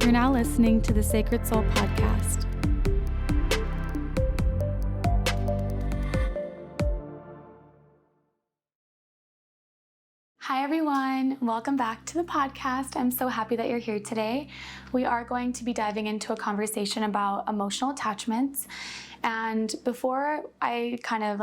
You're now listening to the Sacred Soul Podcast. Hi everyone, welcome back to the podcast. I'm so happy that you're here today. We are going to be diving into a conversation about emotional attachments. And before I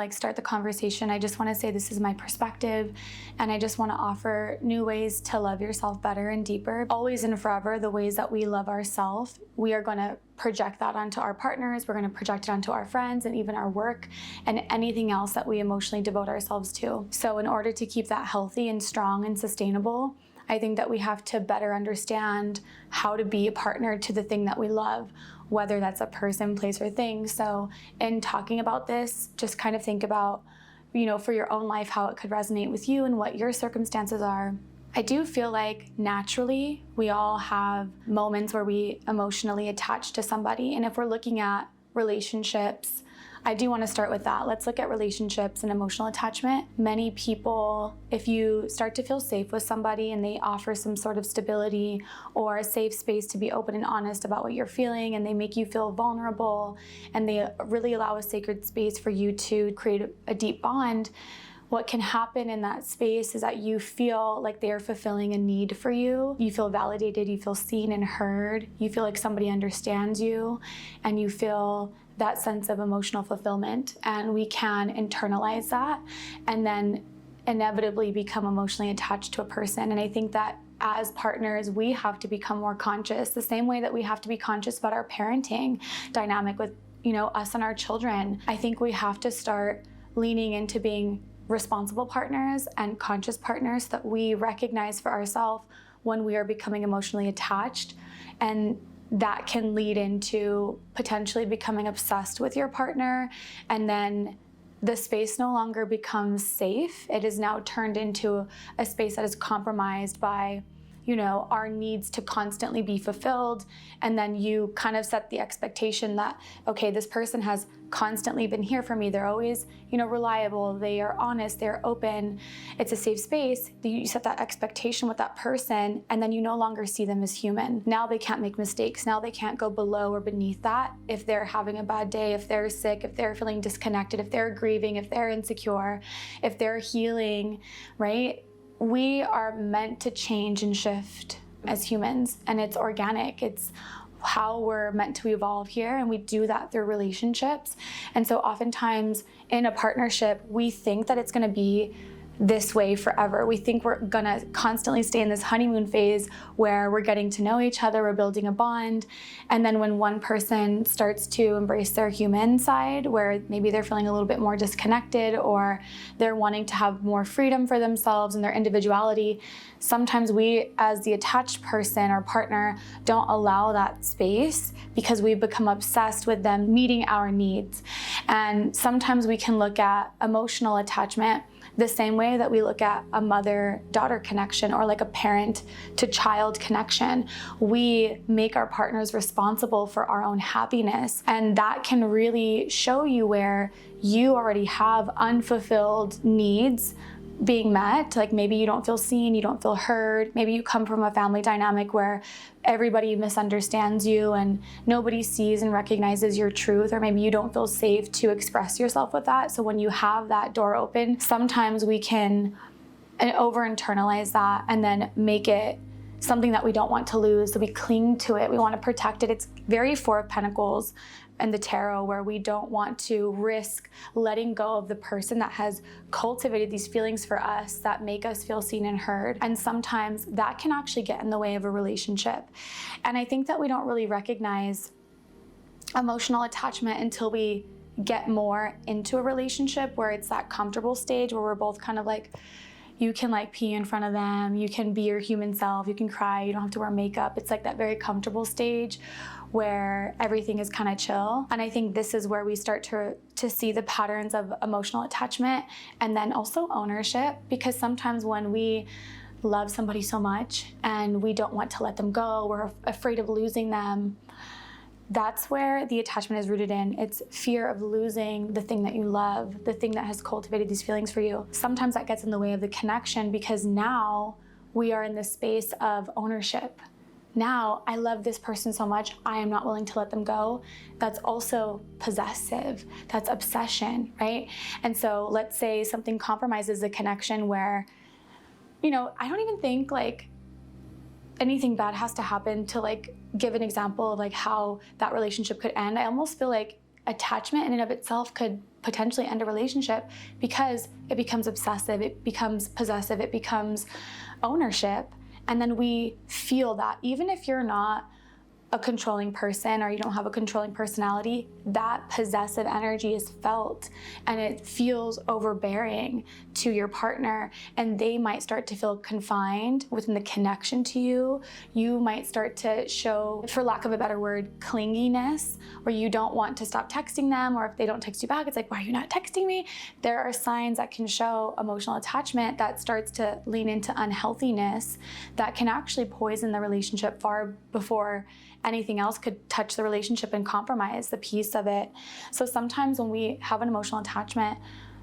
start the conversation, I just want to say this is my perspective, and I just want to offer new ways to love yourself better and deeper. Always and forever, the ways that we love ourselves, we are going to project that onto our partners, we're going to project it onto our friends and even our work and anything else that we emotionally devote ourselves to. So in order to keep that healthy and strong and sustainable, I think that we have to better understand how to be a partner to the thing that we love, whether that's a person, place, or thing. So in talking about this, just kind of think about, for your own life, how it could resonate with you and what your circumstances are. I do feel like naturally we all have moments where we emotionally attach to somebody. And if we're looking at relationships, I do want to start with that. Let's look at relationships and emotional attachment. Many people, if you start to feel safe with somebody and they offer some sort of stability or a safe space to be open and honest about what you're feeling, and they make you feel vulnerable, and they really allow a sacred space for you to create a deep bond, what can happen in that space is that you feel like they're fulfilling a need for you. You feel validated, you feel seen and heard, you feel like somebody understands you, and you feel that sense of emotional fulfillment. And we can internalize that and then inevitably become emotionally attached to a person. And I think that as partners, we have to become more conscious, the same way that we have to be conscious about our parenting dynamic with, us and our children. I think we have to start leaning into being responsible partners and conscious partners that we recognize for ourselves when we are becoming emotionally attached. And that can lead into potentially becoming obsessed with your partner, and then the space no longer becomes safe. It is now turned into a space that is compromised by our needs to constantly be fulfilled. And then you kind of set the expectation that, okay, this person has constantly been here for me. They're always, reliable. They are honest. They're open. It's a safe space. You set that expectation with that person, and then you no longer see them as human. Now they can't make mistakes. Now they can't go below or beneath that. If they're having a bad day, if they're sick, if they're feeling disconnected, if they're grieving, if they're insecure, if they're healing, right? We are meant to change and shift as humans, and it's organic. It's how we're meant to evolve here, and we do that through relationships. And so oftentimes in a partnership, we think that it's going to be this way forever. We think we're gonna constantly stay in this honeymoon phase where we're getting to know each other, we're building a bond, and then when one person starts to embrace their human side, where maybe they're feeling a little bit more disconnected or they're wanting to have more freedom for themselves and their individuality, sometimes we, as the attached person or partner, don't allow that space because we've become obsessed with them meeting our needs. And sometimes we can look at emotional attachment the same way that we look at a mother-daughter connection or like a parent-to-child connection. We make our partners responsible for our own happiness, and that can really show you where you already have unfulfilled needs being met. Like maybe you don't feel seen, you don't feel heard. Maybe you come from a family dynamic where everybody misunderstands you and nobody sees and recognizes your truth, or maybe you don't feel safe to express yourself with that. So when you have that door open, sometimes we can over-internalize that and then make it something that we don't want to lose. So we cling to it, we want to protect it. It's very Four of Pentacles and the tarot, where we don't want to risk letting go of the person that has cultivated these feelings for us that make us feel seen and heard. And sometimes that can actually get in the way of a relationship. And I think that we don't really recognize emotional attachment until we get more into a relationship where it's that comfortable stage where we're both kind of like, you can pee in front of them, you can be your human self, you can cry, you don't have to wear makeup. It's like that very comfortable stage where everything is kind of chill. And I think this is where we start to see the patterns of emotional attachment and then also ownership, because sometimes when we love somebody so much and we don't want to let them go, we're afraid of losing them, that's where the attachment is rooted in. It's fear of losing the thing that you love, the thing that has cultivated these feelings for you. Sometimes that gets in the way of the connection because now we are in this space of ownership. now I love this person so much, I am not willing to let them go. That's also possessive. That's obsession, right? And so let's say something compromises a connection where, I don't even think like anything bad has to happen to like give an example of like how that relationship could end. I almost feel like attachment in and of itself could potentially end a relationship because it becomes obsessive, it becomes possessive, it becomes ownership. And then we feel that even if you're not a controlling person or you don't have a controlling personality, that possessive energy is felt and it feels overbearing to your partner, and they might start to feel confined within the connection to you. You might start to show, for lack of a better word, clinginess, where you don't want to stop texting them, or if they don't text you back, it's like, why are you not texting me? There are signs that can show emotional attachment that starts to lean into unhealthiness that can actually poison the relationship far before anything else could touch the relationship and compromise the peace of it. So sometimes when we have an emotional attachment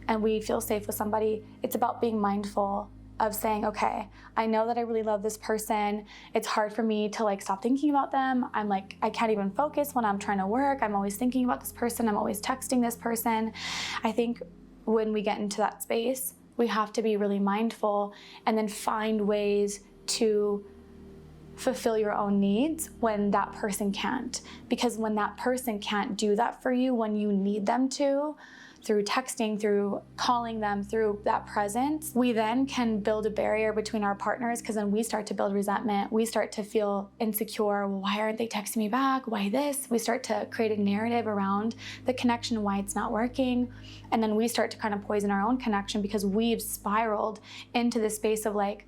and we feel safe with somebody, it's about being mindful of saying, okay, I know that I really love this person. It's hard for me to like stop thinking about them. I'm like, I can't even focus when I'm trying to work. I'm always thinking about this person. I'm always texting this person. I think when we get into that space, we have to be really mindful and then find ways to fulfill your own needs when that person can't. Because when that person can't do that for you when you need them to, through texting, through calling them, through that presence, we then can build a barrier between our partners, because then we start to build resentment. We start to feel insecure. Well, why aren't they texting me back? Why this? We start to create a narrative around the connection, why it's not working. And then we start to kind of poison our own connection because we've spiraled into this space of like,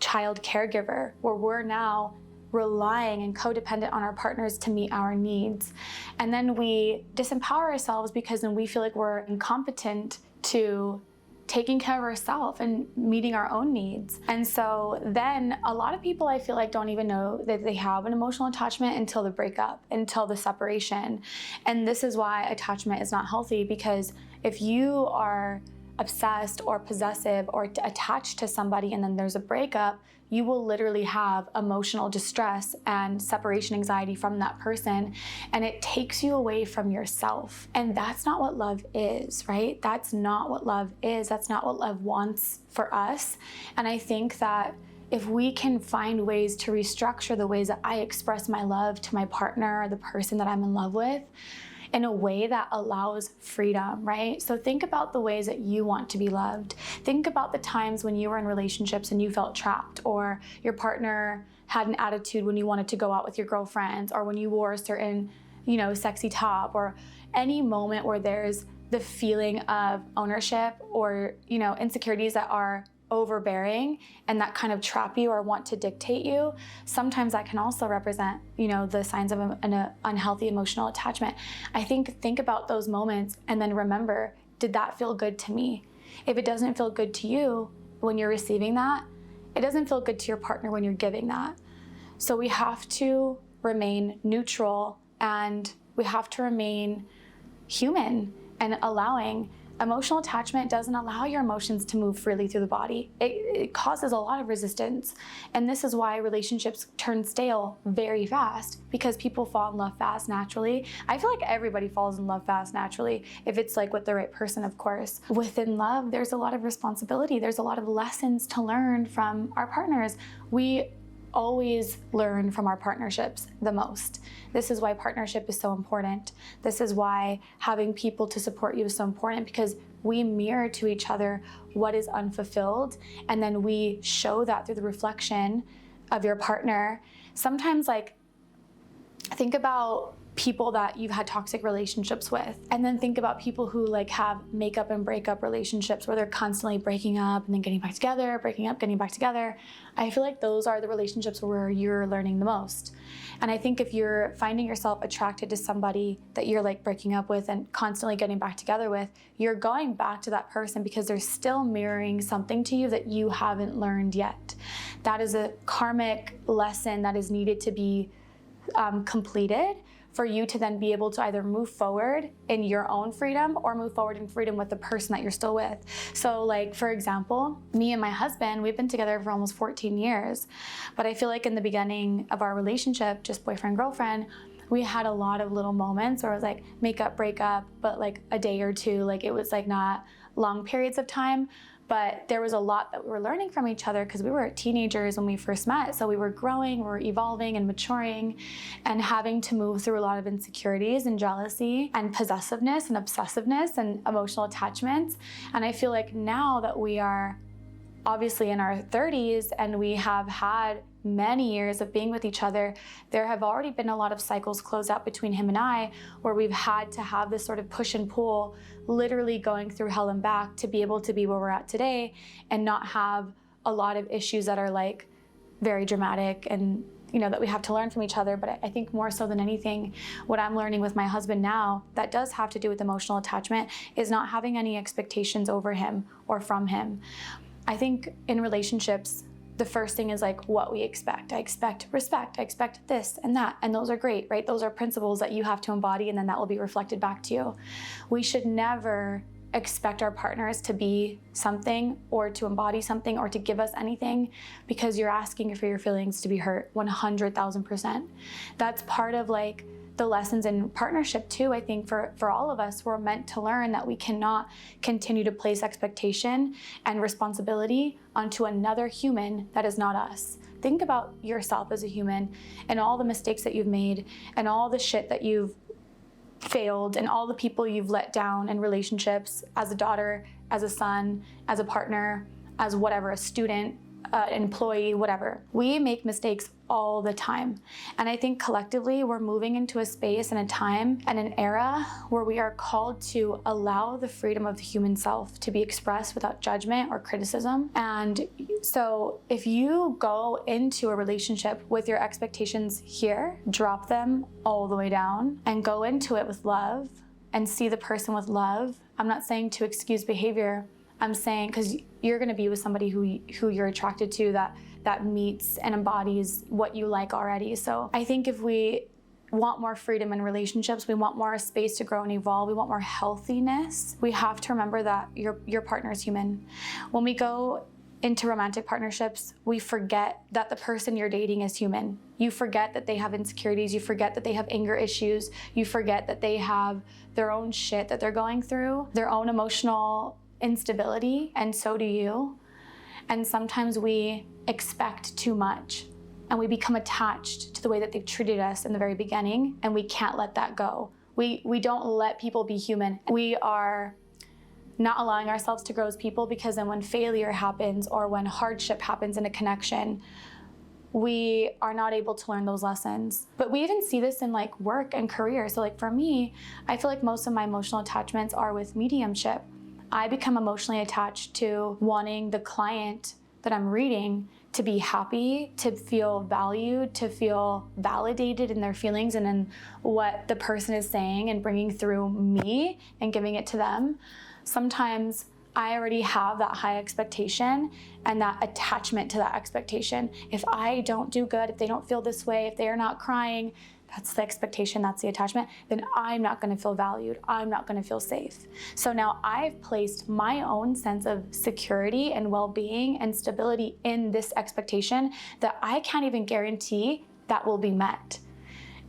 child caregiver, where we're now relying and codependent on our partners to meet our needs. And then we disempower ourselves because then we feel like we're incompetent to taking care of ourselves and meeting our own needs. And so then a lot of people, I feel like, don't even know that they have an emotional attachment until the breakup, until the separation. And this is why attachment is not healthy, because if you are obsessed or possessive or attached to somebody and then there's a breakup, you will literally have emotional distress and separation anxiety from that person, and it takes you away from yourself. And that's not what love is, right? That's not what love is. That's not what love wants for us. And I think that if we can find ways to restructure the ways that I express my love to my partner or the person that I'm in love with, in a way that allows freedom, right? So think about the ways that you want to be loved. Think about the times when you were in relationships and you felt trapped, or your partner had an attitude when you wanted to go out with your girlfriends, or when you wore a certain, sexy top, or any moment where there's the feeling of ownership or, insecurities that are overbearing and that kind of trap you or want to dictate you. Sometimes that can also represent, the signs of an unhealthy emotional attachment. I think about those moments and then remember, did that feel good to me? If it doesn't feel good to you when you're receiving that, it doesn't feel good to your partner when you're giving that. So we have to remain neutral and we have to remain human and allowing. Emotional attachment doesn't allow your emotions to move freely through the body. It causes a lot of resistance. And this is why relationships turn stale very fast, because people fall in love fast naturally. I feel like everybody falls in love fast naturally, if it's like with the right person, of course. Within love, there's a lot of responsibility. There's a lot of lessons to learn from our partners. We always learn from our partnerships the most. This is why partnership is so important. This is why having people to support you is so important, because we mirror to each other what is unfulfilled, and then we show that through the reflection of your partner. Sometimes, think about people that you've had toxic relationships with, and then think about people who have makeup and breakup relationships where they're constantly breaking up and then getting back together, breaking up, getting back together. I feel like those are the relationships where you're learning the most. And I think if you're finding yourself attracted to somebody that you're breaking up with and constantly getting back together with, you're going back to that person because they're still mirroring something to you that you haven't learned yet. That is a karmic lesson that is needed to be completed for you to then be able to either move forward in your own freedom or move forward in freedom with the person that you're still with. So like, for example, me and my husband, we've been together for almost 14 years. But I feel like in the beginning of our relationship, just boyfriend, girlfriend, we had a lot of little moments where it was like make up, break up, but like a day or two, like it was like not long periods of time. But there was a lot that we were learning from each other because we were teenagers when we first met. So we were growing, we were evolving and maturing and having to move through a lot of insecurities and jealousy and possessiveness and obsessiveness and emotional attachments. And I feel like now that we are obviously in our 30s and we have had many years of being with each other, there have already been a lot of cycles closed out between him and I where we've had to have this sort of push and pull, literally going through hell and back to be able to be where we're at today and not have a lot of issues that are like very dramatic and that we have to learn from each other. But I think more so than anything, what I'm learning with my husband now that does have to do with emotional attachment is not having any expectations over him or from him. I think in relationships, the first thing is like what we expect. I expect respect. I expect this and that. And those are great, right? Those are principles that you have to embody and then that will be reflected back to you. We should never expect our partners to be something or to embody something or to give us anything because you're asking for your feelings to be hurt 100,000%. That's part of like the lessons in partnership too. I think for all of us, we're meant to learn that we cannot continue to place expectation and responsibility onto another human that is not us. Think about yourself as a human and all the mistakes that you've made and all the shit that you've failed and all the people you've let down in relationships as a daughter, as a son, as a partner, as whatever, a student, an employee, whatever. We make mistakes all the time. And I think collectively we're moving into a space and a time and an era where we are called to allow the freedom of the human self to be expressed without judgment or criticism. And so if you go into a relationship with your expectations here, drop them all the way down and go into it with love and see the person with love. I'm not saying to excuse behavior. I'm saying because you're going to be with somebody who you're attracted to that meets and embodies what you like already. So I think if we want more freedom in relationships, we want more space to grow and evolve, we want more healthiness, we have to remember that your partner is human. When we go into romantic partnerships, we forget that the person you're dating is human. You forget that they have insecurities, you forget that they have anger issues, you forget that they have their own shit that they're going through, their own emotional instability, and so do you. And sometimes we expect too much and we become attached to the way that they've treated us in the very beginning, and we can't let that go. We don't let people be human. We are not allowing ourselves to grow as people because then when failure happens or when hardship happens in a connection, we are not able to learn those lessons. But we even see this in like work and career. So like for me, I feel like most of my emotional attachments are with mediumship. I become emotionally attached to wanting the client that I'm reading to be happy, to feel valued, to feel validated in their feelings and in what the person is saying and bringing through me and giving it to them. Sometimes I already have that high expectation and that attachment to that expectation. If I don't do good, if they don't feel this way, if they're not crying, that's the expectation, that's the attachment, then I'm not gonna feel valued, I'm not gonna feel safe. So now I've placed my own sense of security and well-being and stability in this expectation that I can't even guarantee that will be met.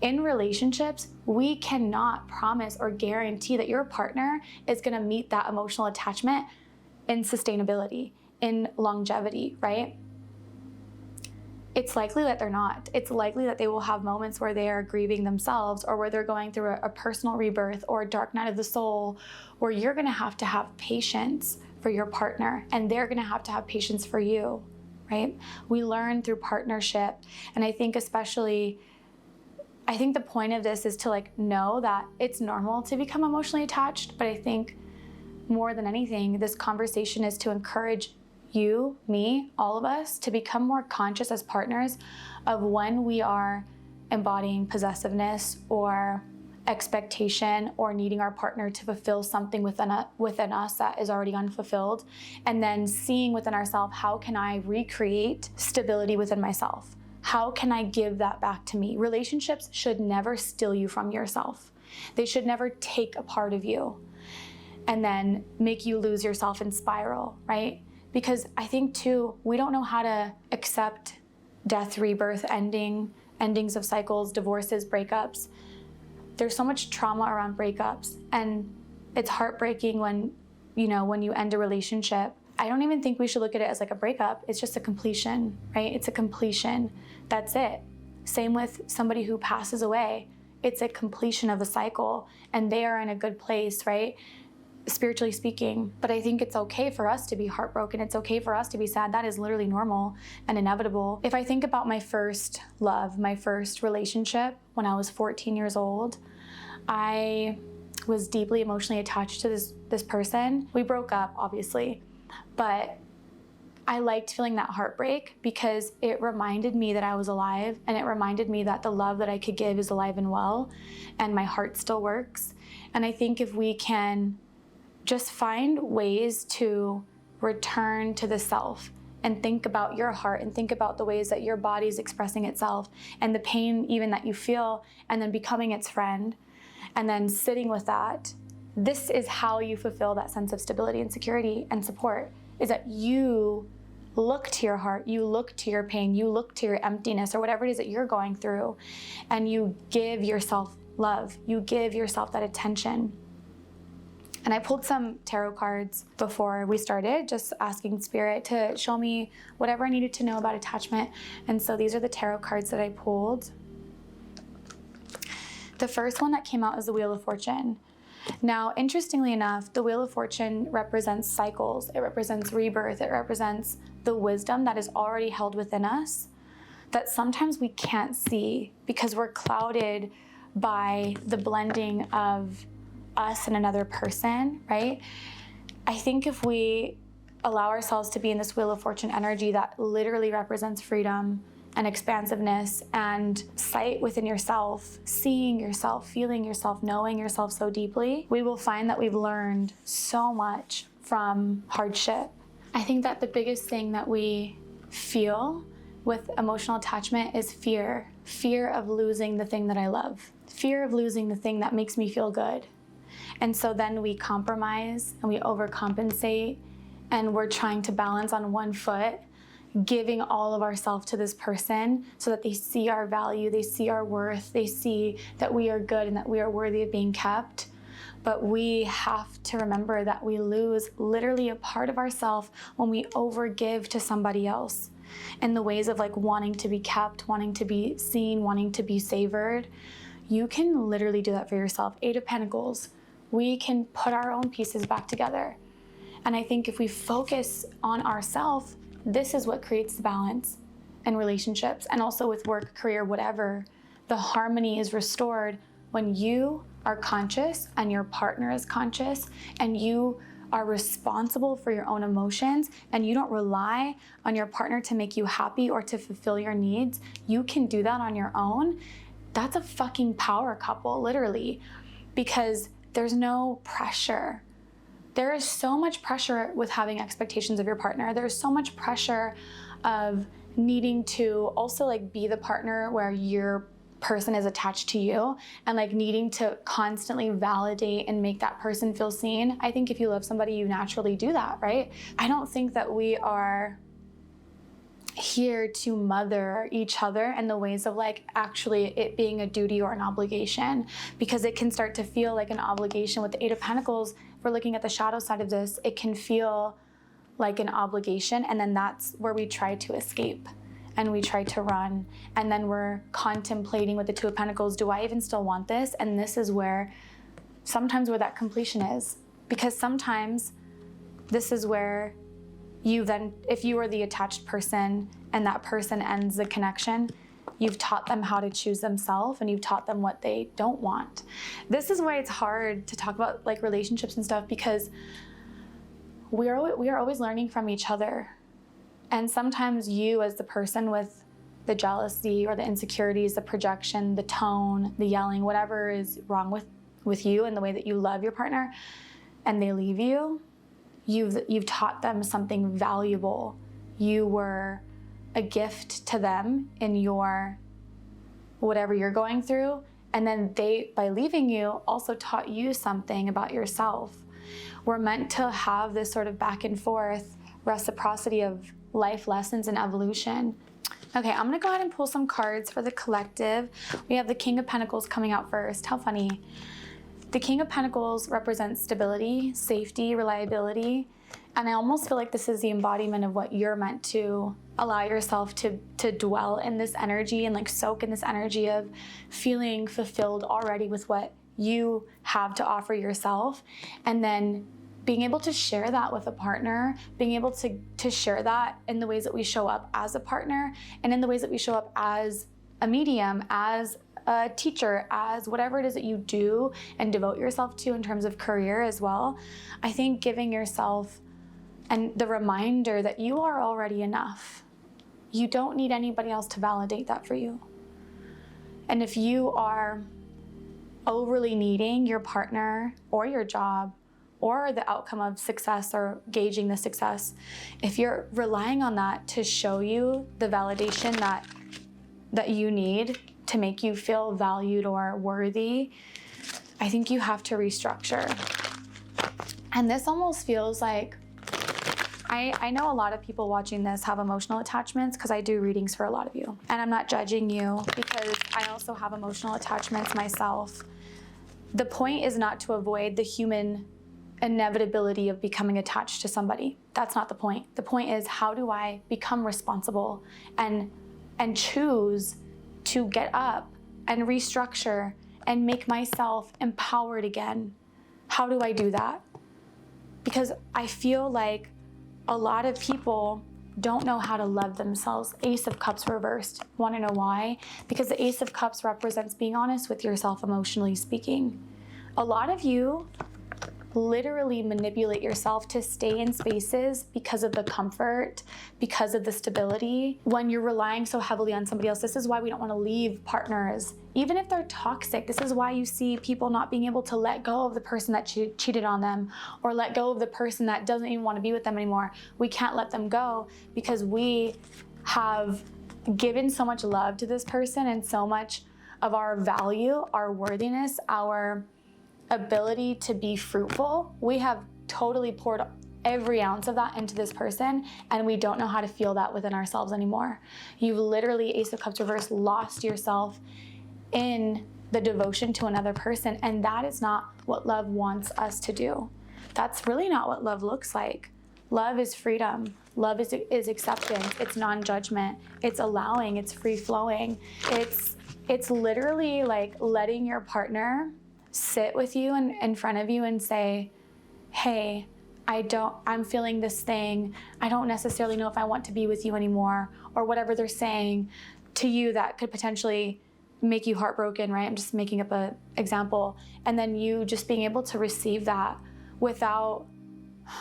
In relationships, we cannot promise or guarantee that your partner is gonna meet that emotional attachment in sustainability, in longevity, right? It's likely that they're not. It's likely that they will have moments where they are grieving themselves or where they're going through a personal rebirth or a dark night of the soul, where you're gonna have to have patience for your partner and they're gonna have to have patience for you, right? We learn through partnership. And I think the point of this is to like know that it's normal to become emotionally attached, but I think more than anything, this conversation is to encourage you, me, all of us to become more conscious as partners of when we are embodying possessiveness or expectation or needing our partner to fulfill something within us that is already unfulfilled, and then seeing within ourselves, how can I recreate stability within myself? How can I give that back to me? Relationships should never steal you from yourself. They should never take a part of you and then make you lose yourself and spiral, right? Because I think too, we don't know how to accept death, rebirth, endings of cycles, divorces, breakups. There's so much trauma around breakups, and it's heartbreaking when you end a relationship. I don't even think we should look at it as like a breakup. It's just a completion, right? It's a completion. That's it. Same with somebody who passes away. It's a completion of a cycle, and they are in a good place, right? Spiritually speaking. But I think it's okay for us to be heartbroken. It's okay for us to be sad. That is literally normal and inevitable. If I think about my first love, my first relationship when I was 14 years old, I was deeply emotionally attached to this person. We broke up, obviously, but I liked feeling that heartbreak because it reminded me that I was alive, and it reminded me that the love that I could give is alive and well, and my heart still works. And I think if we can just find ways to return to the self and think about your heart and think about the ways that your body is expressing itself and the pain even that you feel, and then becoming its friend, and then sitting with that. This is how you fulfill that sense of stability and security and support, is that you look to your heart, you look to your pain, you look to your emptiness or whatever it is that you're going through, and you give yourself love, you give yourself that attention. And I pulled some tarot cards before we started, just asking Spirit to show me whatever I needed to know about attachment. And so these are the tarot cards that I pulled. The first one that came out is the Wheel of Fortune. Now, interestingly enough, the Wheel of Fortune represents cycles. It represents rebirth. It represents the wisdom that is already held within us that sometimes we can't see because we're clouded by the blending of us and another person, right? I think if we allow ourselves to be in this Wheel of Fortune energy that literally represents freedom and expansiveness and sight within yourself, seeing yourself, feeling yourself, knowing yourself so deeply, we will find that we've learned so much from hardship. I think that the biggest thing that we feel with emotional attachment is fear. Fear of losing the thing that I love. Fear of losing the thing that makes me feel good. And so then we compromise and we overcompensate, and we're trying to balance on one foot, giving all of ourselves to this person so that they see our value, they see our worth, they see that we are good and that we are worthy of being kept. But we have to remember that we lose literally a part of ourselves when we overgive to somebody else in the ways of like wanting to be kept, wanting to be seen, wanting to be savored. You can literally do that for yourself. 8 of Pentacles. We can put our own pieces back together. And I think if we focus on ourselves, this is what creates the balance in relationships and also with work, career, whatever. The harmony is restored when you are conscious and your partner is conscious and you are responsible for your own emotions and you don't rely on your partner to make you happy or to fulfill your needs. You can do that on your own. That's a fucking power couple, literally, because there's no pressure. There is so much pressure with having expectations of your partner. There's so much pressure of needing to also like be the partner where your person is attached to you and like needing to constantly validate and make that person feel seen. I think if you love somebody, you naturally do that, right? I don't think that we are here to mother each other in the ways of like actually it being a duty or an obligation, because it can start to feel like an obligation. With the 8 of Pentacles, if we're looking at the shadow side of this, it can feel like an obligation, and then that's where we try to escape and we try to run, and then we're contemplating with the 2 of Pentacles, do I even still want this? And this is where sometimes where that completion is, because sometimes this is where you then, if you are the attached person and that person ends the connection, you've taught them how to choose themselves and you've taught them what they don't want. This is why it's hard to talk about like relationships and stuff, because we are always learning from each other. And sometimes you as the person with the jealousy or the insecurities, the projection, the tone, the yelling, whatever is wrong with you and the way that you love your partner, and they leave you, you've taught them something valuable. You were a gift to them in your whatever you're going through. And then they, by leaving you, also taught you something about yourself. We're meant to have this sort of back and forth reciprocity of life lessons and evolution. Okay, I'm gonna go ahead and pull some cards for the collective. We have the King of Pentacles coming out first. How funny. The King of Pentacles represents stability, safety, reliability. And I almost feel like this is the embodiment of what you're meant to allow yourself to dwell in this energy and like soak in this energy of feeling fulfilled already with what you have to offer yourself. And then being able to share that with a partner, being able to share that in the ways that we show up as a partner and in the ways that we show up as a medium, as a teacher, as whatever it is that you do and devote yourself to in terms of career as well. I think giving yourself and the reminder that you are already enough. You don't need anybody else to validate that for you. And if you are overly needing your partner or your job or the outcome of success or gauging the success, if you're relying on that to show you the validation that you need to make you feel valued or worthy, I think you have to restructure. And this almost feels like, I know a lot of people watching this have emotional attachments because I do readings for a lot of you. And I'm not judging you because I also have emotional attachments myself. The point is not to avoid the human inevitability of becoming attached to somebody. That's not the point. The point is, how do I become responsible and choose to get up and restructure and make myself empowered again? How do I do that? Because I feel like a lot of people don't know how to love themselves. Ace of Cups reversed. Want to know why? Because the Ace of Cups represents being honest with yourself, emotionally speaking. A lot of you literally manipulate yourself to stay in spaces because of the comfort, because of the stability. When you're relying so heavily on somebody else, this is why we don't want to leave partners, even if they're toxic. This is why you see people not being able to let go of the person that cheated on them or let go of the person that doesn't even want to be with them anymore. We can't let them go because we have given so much love to this person and so much of our value, our worthiness, our ability to be fruitful. We have totally poured every ounce of that into this person, and we don't know how to feel that within ourselves anymore. You've literally, Ace of Cups reverse, lost yourself in the devotion to another person, and that is not what love wants us to do. That's really not what love looks like. Love is freedom. Love is acceptance. It's non-judgment. It's allowing. It's free-flowing. It's literally like letting your partner sit with you and in front of you and say, hey, I'm feeling this thing. I don't necessarily know if I want to be with you anymore, or whatever they're saying to you that could potentially make you heartbroken, right? I'm just making up an example. And then you just being able to receive that without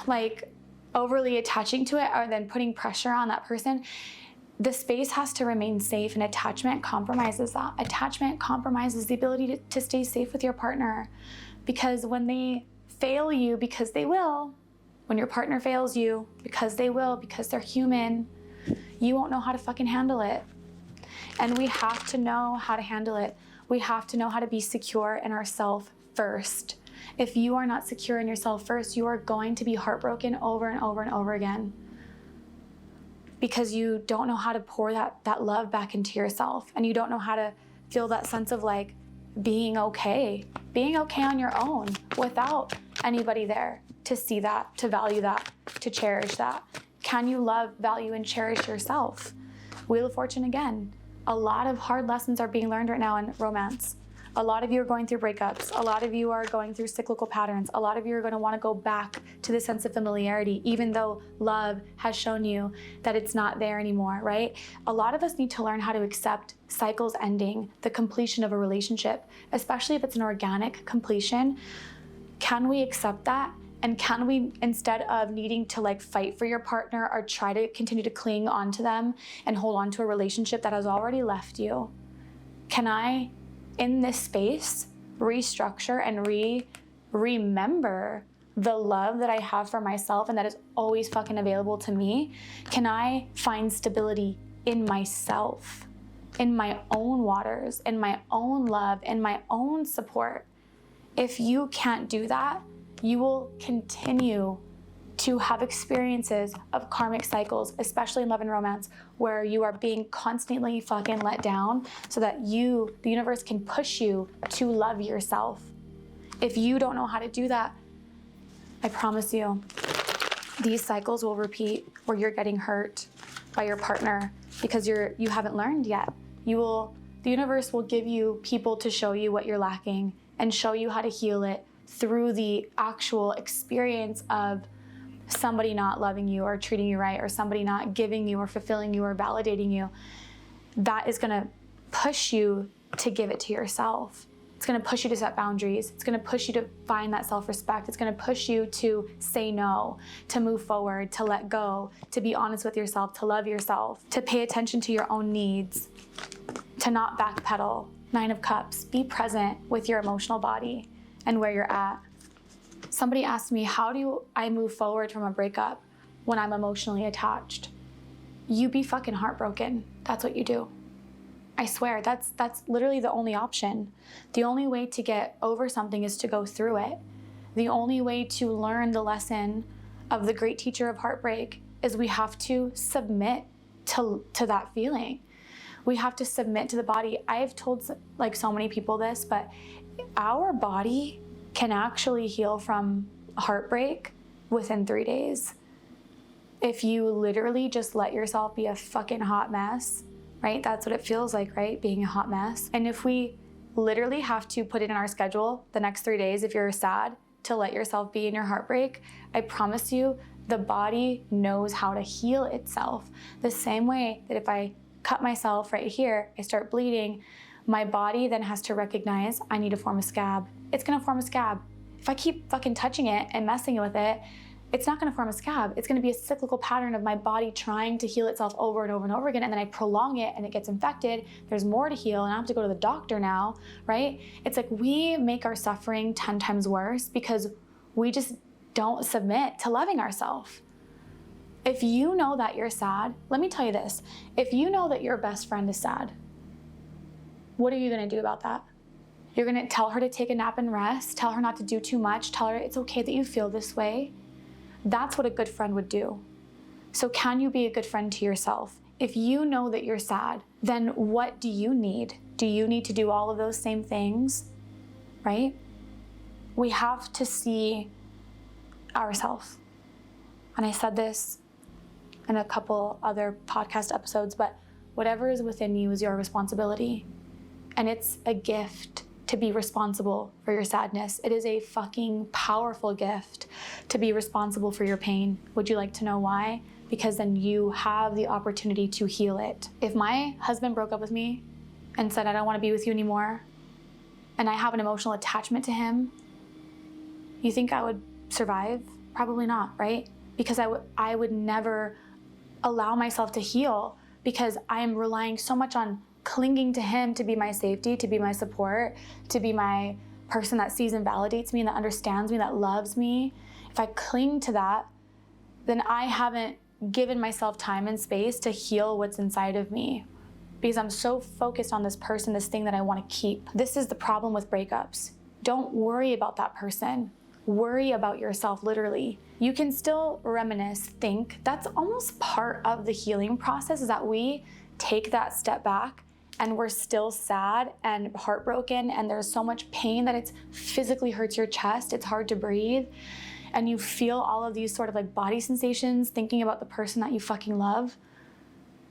like overly attaching to it or then putting pressure on that person. The space has to remain safe, and attachment compromises that. Attachment compromises the ability to stay safe with your partner, because when they fail you, because they will, when your partner fails you, because they will, because they're human, you won't know how to fucking handle it. And we have to know how to handle it. We have to know how to be secure in ourselves first. If you are not secure in yourself first, you are going to be heartbroken over and over and over again, because you don't know how to pour that love back into yourself, and you don't know how to feel that sense of like being okay on your own without anybody there to see that, to value that, to cherish that. Can you love, value, and cherish yourself? Wheel of Fortune again. A lot of hard lessons are being learned right now in romance. A lot of you are going through breakups. A lot of you are going through cyclical patterns. A lot of you are going to want to go back to the sense of familiarity, even though love has shown you that it's not there anymore, right? A lot of us need to learn how to accept cycles ending, the completion of a relationship, especially if it's an organic completion. Can we accept that? And can we, instead of needing to like fight for your partner or try to continue to cling onto them and hold on to a relationship that has already left you, can I, in this space, restructure and remember the love that I have for myself and that is always fucking available to me? Can I find stability in myself, in my own waters, in my own love, in my own support. If you can't do that, you will continue to have experiences of karmic cycles, especially in love and romance, where you are being constantly fucking let down so that the universe can push you to love yourself. If you don't know how to do that, I promise you, these cycles will repeat where you're getting hurt by your partner because you haven't learned yet. The universe will give you people to show you what you're lacking and show you how to heal it through the actual experience of somebody not loving you or treating you right, or somebody not giving you or fulfilling you or validating you. That is gonna push you to give it to yourself. It's gonna push you to set boundaries. It's gonna push you to find that self-respect. It's gonna push you to say no, to move forward, to let go, to be honest with yourself, to love yourself, to pay attention to your own needs, to not backpedal. 9 of Cups, be present with your emotional body and where you're at. Somebody asked me, how do I move forward from a breakup when I'm emotionally attached? You be fucking heartbroken. That's what you do. I swear, that's literally the only option. The only way to get over something is to go through it. The only way to learn the lesson of the great teacher of heartbreak is we have to submit to that feeling. We have to submit to the body. I've told so many people this, but our body can actually heal from heartbreak within 3 days. If you literally just let yourself be a fucking hot mess, right? That's what it feels like, right? Being a hot mess. And if we literally have to put it in our schedule the next 3 days, if you're sad, to let yourself be in your heartbreak, I promise you, the body knows how to heal itself. The same way that if I cut myself right here, I start bleeding, my body then has to recognize I need to form a scab. It's gonna form a scab. If I keep fucking touching it and messing with it, it's not gonna form a scab. It's gonna be a cyclical pattern of my body trying to heal itself over and over and over again, and then I prolong it and it gets infected. There's more to heal and I have to go to the doctor now, right? It's like we make our suffering 10 times worse because we just don't submit to loving ourselves. If you know that you're sad, let me tell you this. If you know that your best friend is sad, what are you gonna do about that? You're gonna tell her to take a nap and rest, tell her not to do too much, tell her it's okay that you feel this way. That's what a good friend would do. So can you be a good friend to yourself? If you know that you're sad, then what do you need? Do you need to do all of those same things, right? We have to see ourselves. And I said this in a couple other podcast episodes, but whatever is within you is your responsibility. And it's a gift to be responsible for your sadness. It is a fucking powerful gift to be responsible for your pain. Would you like to know why? Because then you have the opportunity to heal it. If my husband broke up with me and said, I don't want to be with you anymore, and I have an emotional attachment to him, you think I would survive? Probably not, right? Because I would never allow myself to heal because I am relying so much on clinging to him to be my safety, to be my support, to be my person that sees and validates me and that understands me, that loves me. If I cling to that, then I haven't given myself time and space to heal what's inside of me because I'm so focused on this person, this thing that I want to keep. This is the problem with breakups. Don't worry about that person. Worry about yourself, literally. You can still reminisce, think. That's almost part of the healing process, is that we take that step back and we're still sad and heartbroken and there's so much pain that it physically hurts your chest, it's hard to breathe, and you feel all of these sort of like body sensations thinking about the person that you fucking love,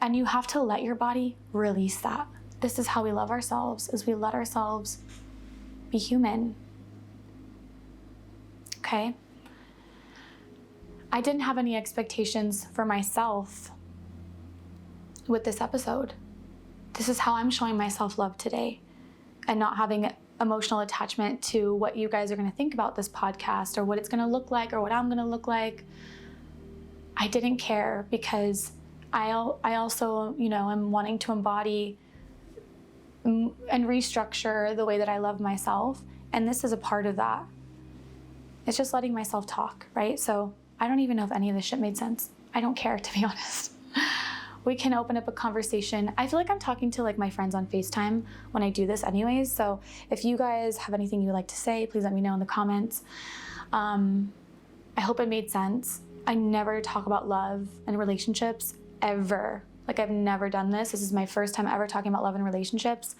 and you have to let your body release that. This is how we love ourselves, is we let ourselves be human. Okay? I didn't have any expectations for myself with this episode. This is how I'm showing myself love today and not having emotional attachment to what you guys are going to think about this podcast or what it's going to look like or what I'm going to look like. I didn't care because I also, am wanting to embody and restructure the way that I love myself. And this is a part of that. It's just letting myself talk, right? So I don't even know if any of this shit made sense. I don't care, to be honest. we can open up a conversation. I feel like I'm talking to like my friends on FaceTime when I do this anyways. So if you guys have anything you would like to say, please let me know in the comments. I hope it made sense. I never talk about love and relationships ever. Like, I've never done this. This is my first time ever talking about love and relationships.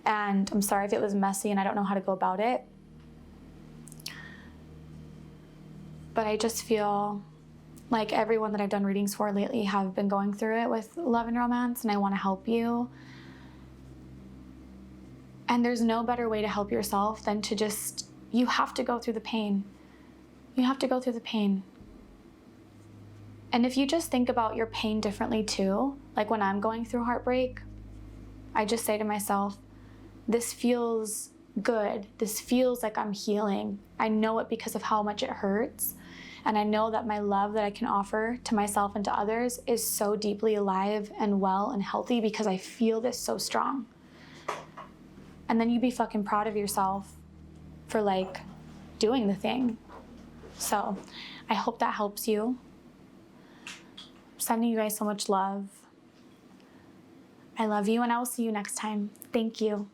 And I'm sorry if it was messy and I don't know how to go about it. But I just feel like everyone that I've done readings for lately have been going through it with love and romance, and I want to help you. And there's no better way to help yourself than to just, you have to go through the pain. You have to go through the pain. And if you just think about your pain differently too, like when I'm going through heartbreak, I just say to myself, this feels good. This feels like I'm healing. I know it because of how much it hurts. And I know that my love that I can offer to myself and to others is so deeply alive and well and healthy because I feel this so strong. And then you be fucking proud of yourself for like doing the thing. So I hope that helps you. Sending you guys so much love. I love you, and I will see you next time. Thank you.